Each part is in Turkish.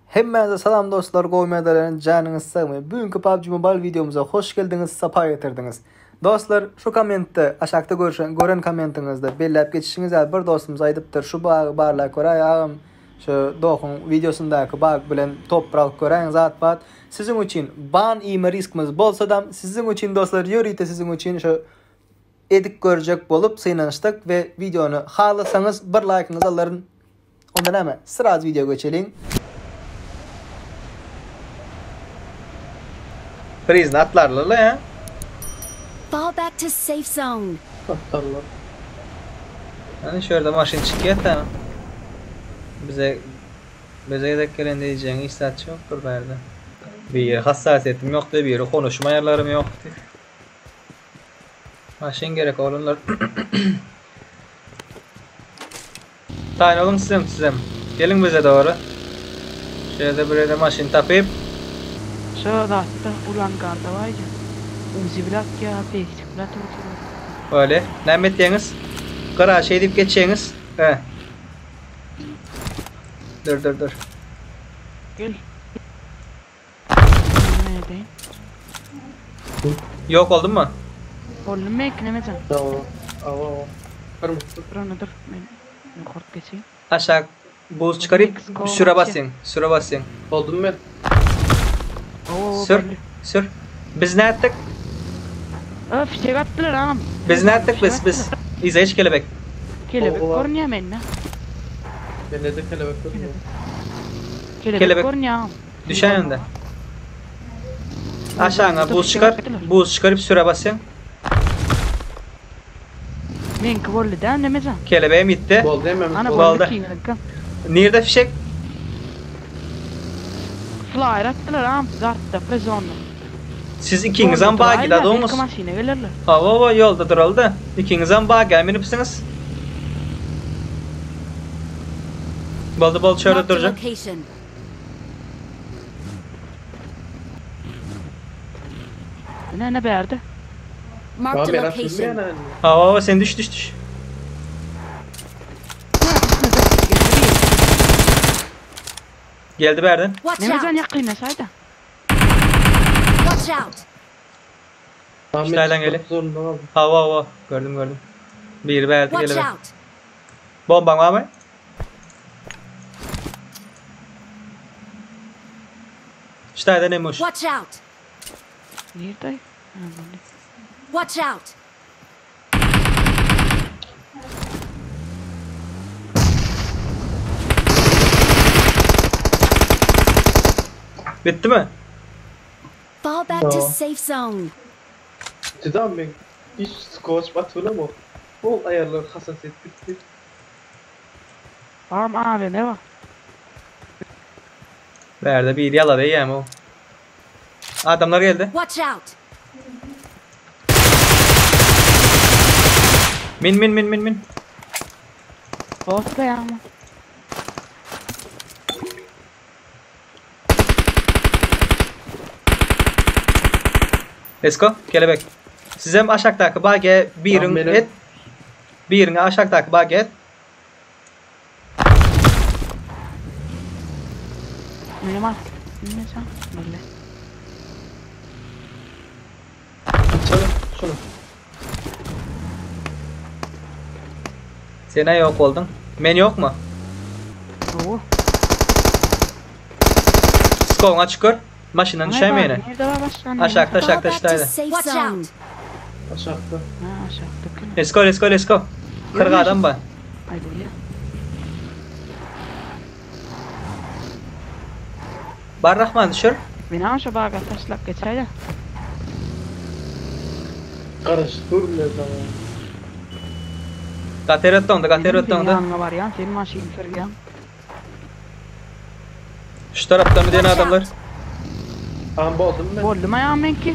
Hemmenize salam dostlar, goýmadylaryň janyňyz sagmy. Bugünkü PUBG Mobile videomuza hoş geldiňiz, sapa getirdiniz. Dostlar, şu kommentde aşağıda gören kommentinizde bellep geçişiňiz bir dostumuz aýdypdyr. Şu bagy barla göräýär, ağam şu doğun videosundaky bag bilen toprak göräň zat bat. Sizin için ban ýeme riskimiz bolsa-da, sizin için dostlar ýörite sizin için şu edik görjek bolup synaşdyk we videonu halasaňyz bir like'yňyzy alaryň. Onda näme? Sıraz video geçelim. Freeze atlarla ya. Fall back to safe zone. Atlarla. Yani şöyle maşın çıkıyor da bize de gelen diyeceğin istat yoktur berde. Bir hassasiyetim yoktu, bir konuşma ayarlarım yoktu. Maşın gerek olanlar. Tayin olun sizem. Gelin bize doğru. Şöyle bir de maşın tapıp. Şurada ulan garda var ya. Uzi bırak ya, pekçik bırak otur. Öyle. Nehmet diyeniz. Kara şey deyip geçeceğiniz. He. Dur. Gel. Neredeyim? Yok oldun mu? Oldum mu eklemedin? Tamam. Dur. Ben kort geçeyim. Aşağı buz çıkarıp süre basın. Oldum ben. Sür. Biz ne ettik? Fişek attılar ağam. Biz ne ettik biz? İzleyiş kelebek. Kelebek kornuyor benne. Bende de kelebek var. Kelebek kornuyor ağam. Düşen yönde. Aşağına buz çıkarıp süre basın. Men kıvırlı da nemezem. Kelebeğim gitti. Bol demem. Ana Bolda. bolda ki. Nerede fişek? Flyer attılar ağam. Zartta prezonda. Siz ikinizden bağ gidadığınız. Belki maşine gelirler. Hava yolda duraldı. İkinizden bağ gelmeni misiniz? Bol şöyle Marked a duracak. location. Ne berdi? Marked a Abi ben location. yani. Hava sen düş. Geldi berden. Watch Nemezem out. yakıyna sayda. Watch out. İşlerden geli. Zorundan aldım. Hava. Gördüm. Bir verdi Watch geldi. out. Bomban var mı? İşte ne muş? Watch out. Nerede? Watch out. Bitti mi? Fall back to Tamam. safe zone. Cidden ben hiç skoç batına mı? Bol ayarlar hassasiyet bitti. Ağam abi ne var? Verdi bir yaladı yiyem o. Adamlar geldi. Watch out. Min. Olsa ya ama. Let's go. Kelebek. Sizem aşağıdaki bage birin Tamam, benim. et. Birini aşağıdaki bage et. Benim at. Ne sen? Böyle. Şunu. Sen yok oldun. Men yok mu? Oo. Skona çıkar. Maşından düşemeyene. Nerede var başka? Aşağıda Fall back to işteydi. safe zone. Aşağıda. Ha aşağıda. Let's go. Kırk adam var. Haydi ya. Barrahman düşür. Beni aşağı baga taşlak geçeydi. Karış. Dur ne zaman. Gateretton da. Yanına var ya. Senin maşin fırgı. Şu tarafta mı diyen adamlar? Ağam boldum ben. Boldum ayağım ben ki.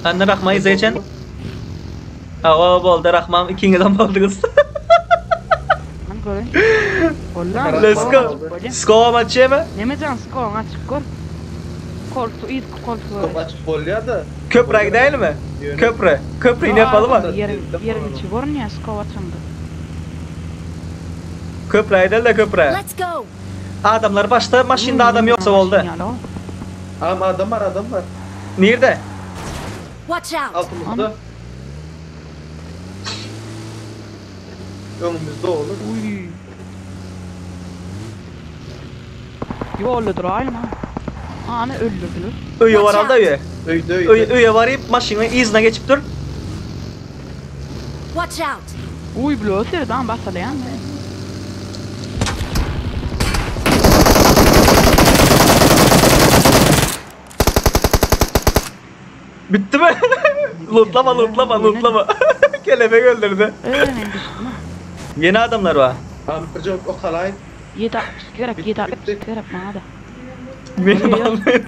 Anne Rahman'ı izleyeceksin. Hava bolda Rahman ikinizden boldunuz. Lan görün. Bolla. Let's go. Skova maçı mı? Nemezem skor açık kor. Koltuğu iyi koltuğu. Top açık bol ya da. Köprek değil mi? Köprü. Köprüyü ne yapalım mı? Yerin içi var ya skovatımda. Köprü aydalı köprü. Let's go. Adamlar başta maşinde adam yoksa oldu. Ama adam var. Nerede? Watch out. Altımızda. Önümüzde olur. Uy. Yolludur ayma. Ana öldürdüler. Üye var alda üye. Öyde. Üye varıp maşının izine geçip dur. Watch out. Uy blöser dan basalayan. Bitti mi? Lootlama. Kelebek öldürdü. Ben düştüm. Yeni adamlar var. Ampercok o kalay. Yeda çıkarıp bana da. Beni bağlayın.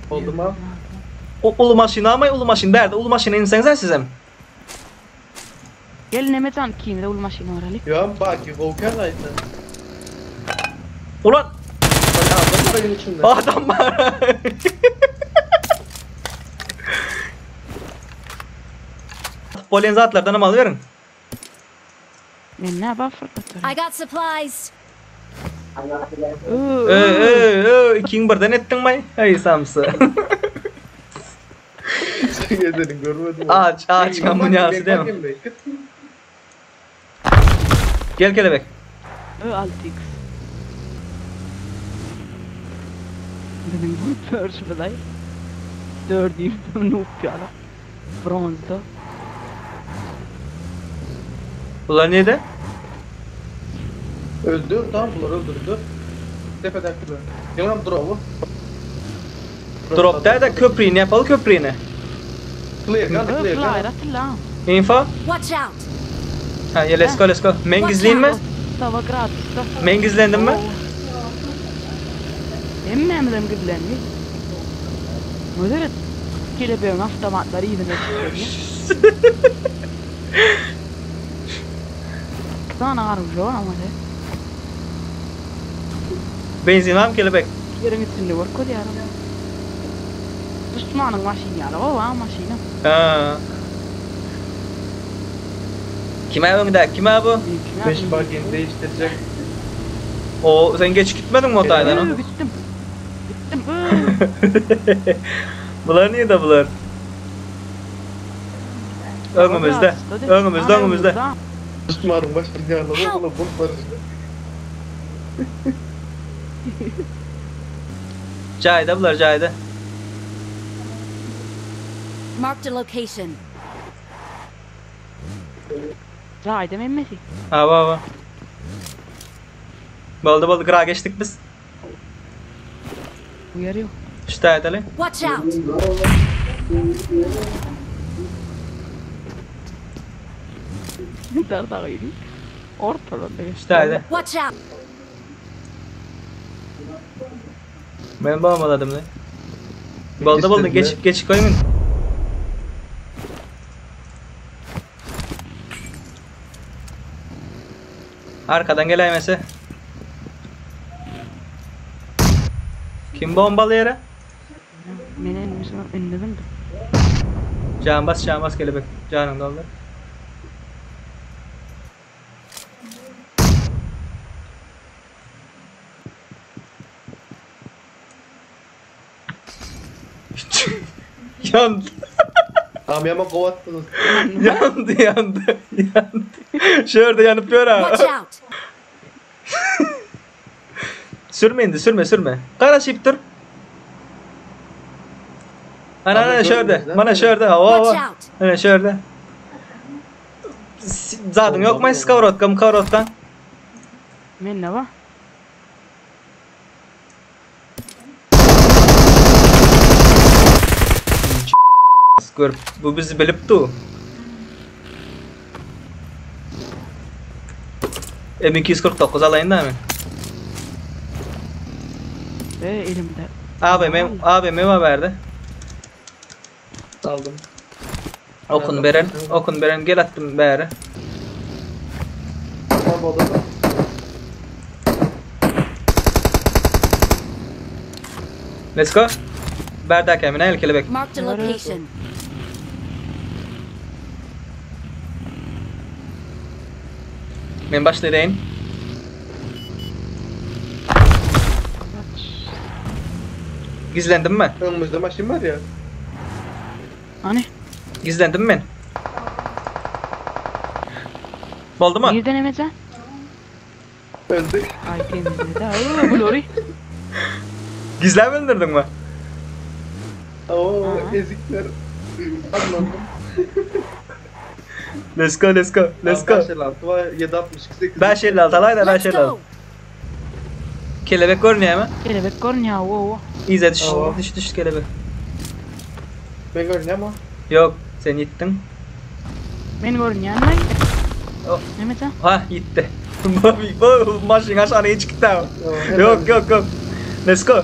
Oldu mu? Ulu maşını ama ulu maşın derdi. Ulu maşını insenize sizem. Gel nemetan kimde ul maşını oralik. Ya bak Volkan aydı. Ulan Adam var içinde. adam var. Polenzi atlardan ama alıverin. Men ne yapar fırlatır? I got supplies. İkin birden ettin mi? Hey samsı. Gezelim görmedim. Ağaç kambunyası değil mi? Gel kelebek. 6x. Benim bu pörsürdey. 4'üyüm. Noob ya lan. Bronzda. Ulan neydi? Öldür, tamam bunlar öldürdü. Tepedekiler. Yanım drop'u. Drop der de köprüyü ne yapalım köprüyü ne? Clear, kan clear. Flyr atilla. Info? Watch out. Ha ya let's go. Mengizleyin mi? Stava gratis. Mengizlendin mi? Emmemden gizlendi. Müdür kelebeğin avtomatları iyi de sana arıcı ama de. Benzin var mı kelebek? Yerin içinde var kod yarım. Düşmanın maşini yalı o var maşini. Ha. Kime önde? Kime bu? 5 bagin değiştirecek. O sen geç gitmedin mi o taydan o? Gittim. Bunlar niye de bunlar? Önümüzde. Düşmanın baş dünyalı oğlum bu var. Cayda bunlar cayda. Marked a location. Rayda memmesi. Ha. Baldı kırağa geçtik biz. Uyarıyor. İşte aydalı. Watch out. Nerede gayri? Ortalarda İşte ayda. Watch out. Ben bağlamadım ne? Baldı geç koyun. Arkadan geleymese. Kim bombalı yere? Menen mesela önledim de. Can bas kelebek. Canın doldu. Yandı. Amyama kovattınız. Yandı. Şurada yanıp gör ha. Watch out. Sürme. Kara şiptir. Ana şurada. Bana şurada. Watch out. Ana şurada. Zaten yok mu skavrotkam. Men ne var? Gör, bu bizi bilip tu. M249 alayın da mı? Elimde. AVM var verdi. Aldım. Okun beren gel attım beri. Tamam odada. Let's go. Berdak emine el kelebek. Marked a location. Men başlayayım. Gizlendim mi? Önümüzde maşin var ya. Hani? Gizlendim ben. Oldu mu? Bir denemesen? Öldük. Ay temizledi. Oo, bu lori. Gizlenmedirdin mi? Oo, Aha. ezikler. Anladım. Let's go, let's go, let's go. 556 var, 762 Ben şeyle al, alayla ben Let's şeyle al. go. Kelebek görünüyor mu? Kelebek görünüyor. Oo. İyice düş, Aa. düş kelebek. Ben görünüyor ama. Yok, sen gittin. Ben görünüyor lan. Oh. Demesen? Ha, gitti. Bu maşin aşağıya çıktı. Yok, yok, yok. Let's go.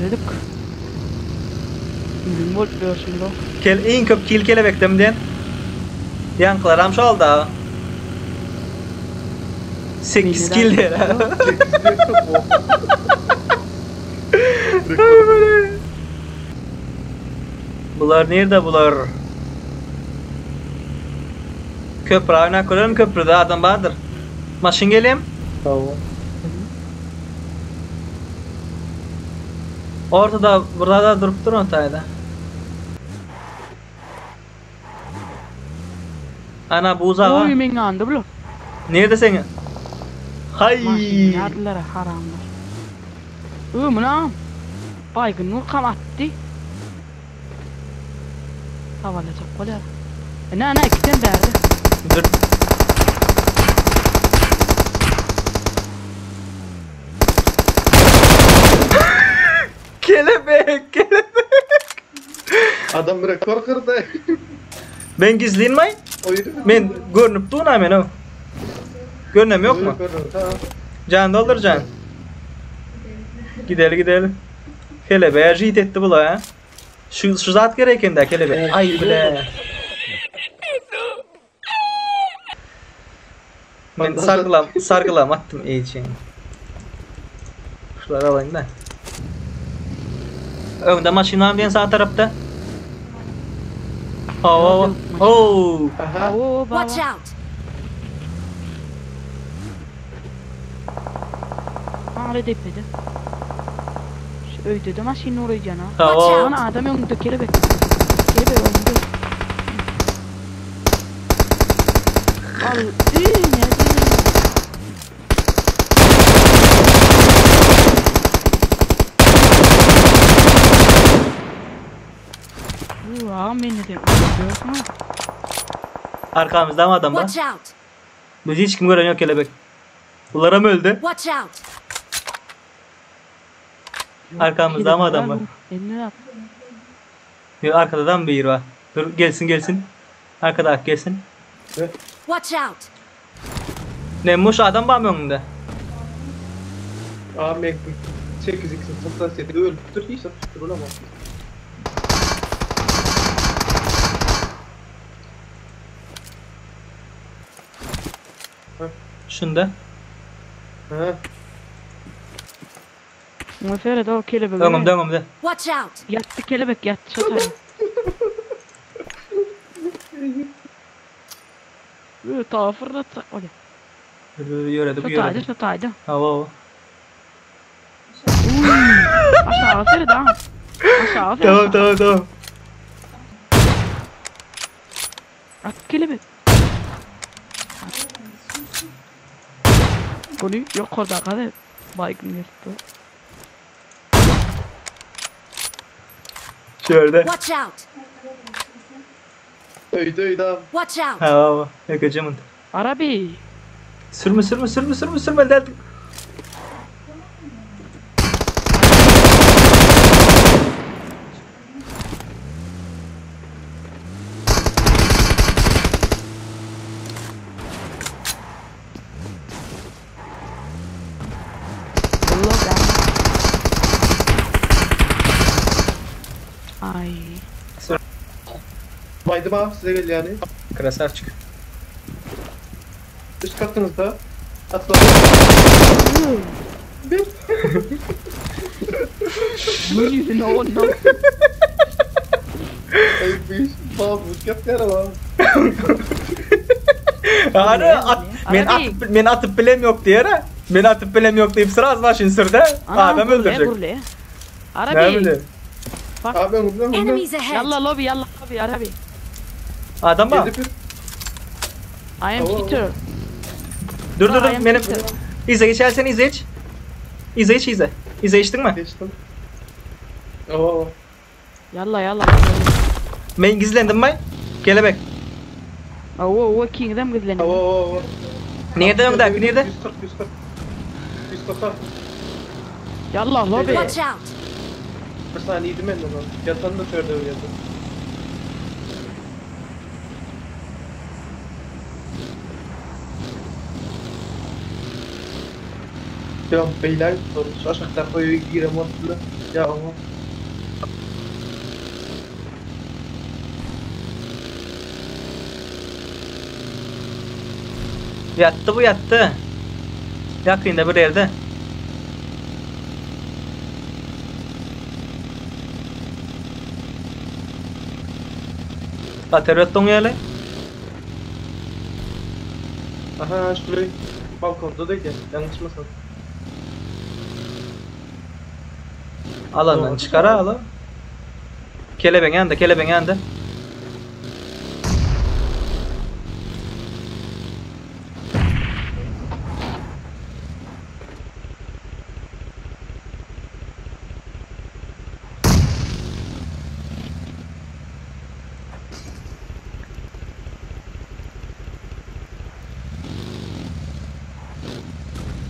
Gördük. Ürün bol diyorsun lo. En köp kill kelebektim diyen. Yankılar şu oldu. 8 kill diye. Bular nerede bular? Köprü ayna koyalım, köprüde adam vardır. Maşin geleyim. Tamam. Ortada burada da durup durun tayda. Ana bu uzağa. Oy men andı bu. Nerede sen? Hay. Maşin yardılara haramlar. Mına. Baygın nur kam attı. Havala çok kolay. Ana ikiden derdi. Dur. Kelebek, kelebek. Adam bir rekor kırdı. Ben gizleyeyim mi? Ben görünüp durun hemen o. Görünem yok mu? Can doldur can. Gidelim gidelim. Kelebeğe jit etti bu la ha. Şu zat gereken de kelebek. Ay bile. Ben sargılam attım iyice. Şuraları alayım da. Önde maşinam diyen sağ tarafta. Oh, oh. Aha. Oo baba. Watch out. Ağrı depede. Şu öydü de maşin oraya cana. Oh. Ana adam önünde kelebek. Kelebek önünde. Al. Ne? Beni de gördün mü? Arkamızda mı adam var? Watch out. Bizi hiç kim gören yok kelebek. Bunlara mı öldü? Watch out. Arkamızda mı adam var? Eline at. Yok, arkadan bir yer var. Dur gelsin gelsin. Arkada gelsin. Watch out. Neymiş adam var mı önünde? Aa, ben 8x'in fantasiyeti öldürdü. Hiç atıştır olamaz. Şunda. Ha. Mufere de o kelebek. Önümde. Watch out. Yattı kelebek yattı şatayı. Böyle tağı fırlatsak öyle. Yöredim Şataydı şataydı. Hava. Aşağı Feri daha. Aşağı Feri. Tamam. At kelebek. Bunu yok orada kadar baygın geçti. Şöyle. Watch out. Öydü adam. Watch out. Hava. Yakacağım. Arabi. Sürme derdim. Allah ben. Ay. Baydım abi size gel yani. Krasavçık. Üst katınızda. Atla. Bunun yüzüne oğlum. Ey bir babuk yapar ama. Men atıp bilem yok diye. Men atıp bilem yok deyip sıra az başın sürdü. Adam öldürecek. Arabi. Ne bileyim. Abi ben buradan. Enemies ahead. Yalla lobi Arabi. Adam mı? I am Peter. Dur I am benim. Peter. İzle geçersen izle hiç. İzle. İzle içtin mi? Geçtim. Oo. Yalla. Men gizlendim mi? Kelebek. Oo King'den gizlenim. Oo. Nerede önde? Nerede? 140. 140. Yalla lobi. Watch out. Bir saniye yedim ben onu. Yatan da törde uyuyordu. Ya beyler şu aşağıda koyu girem ortada. Ya ama. Yattı bu yattı. Yakında bir yerde. Aterottun yerle. Aha şurayı balkonda da gel. Yanlış mı sen? Alandan çıkar ala. Kelebeğin yanında.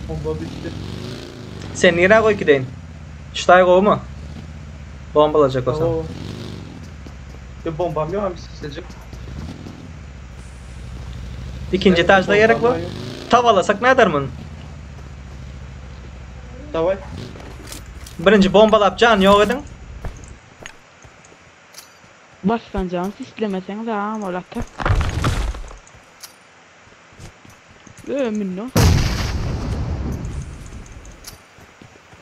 Bomba bitti. Sen nereye koy gideyin? Şutay koy mu? Bombalacak o zaman. Oo. Ya bombam yok abi sıcak. İkinci etajda gerek var. Tavalasak ne eder bunu? Davay. Birinci bombalap can yok edin. Baştan can sistemeseniz ağam olattı. Minno.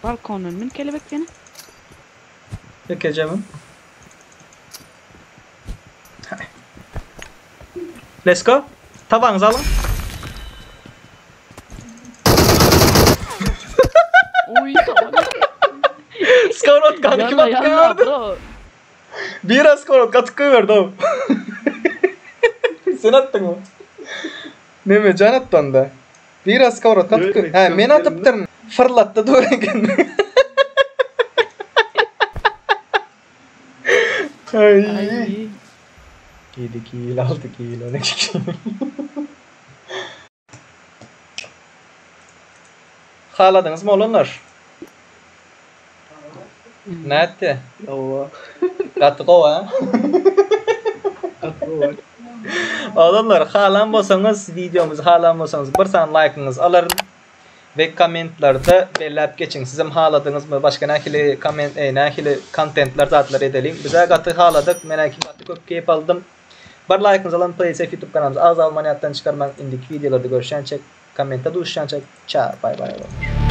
Balkonun min kelebek seni. Yakacağım. Let's go. Tabağınızı alın. Oy tamam. Skorot kanı kim Yalla atıyor? bro. Biraz skorot katkı verdi o. Sen attın mı? Ne mi can attı onda? Biraz skorot katkı. Evet, He men atıp evet. durun. Fırlattı doğru. Ay. Ay. 7 kilo, 6 kilo, 12 kilo. Haladınız mı olanlar? Ne etti? Allah. Katı kova. Katlı var. Olanlar halan bolsanız, videomuzu halan bolsanız bir san like'ınız alırım. Ve komentlarda belirlep geçin. Sizim haladınız mı? Başka nähili comment, nähili contentler zatlar edelim. Bize katı haladık. Menaki katı köp keyif aldım. Bir like'ınızı alın. PlaySafe YouTube kanalımız az Almanya'dan çıkarmak indik videolarda görüşen çek. Kommenta duşan çek. Ciao. Bye bye.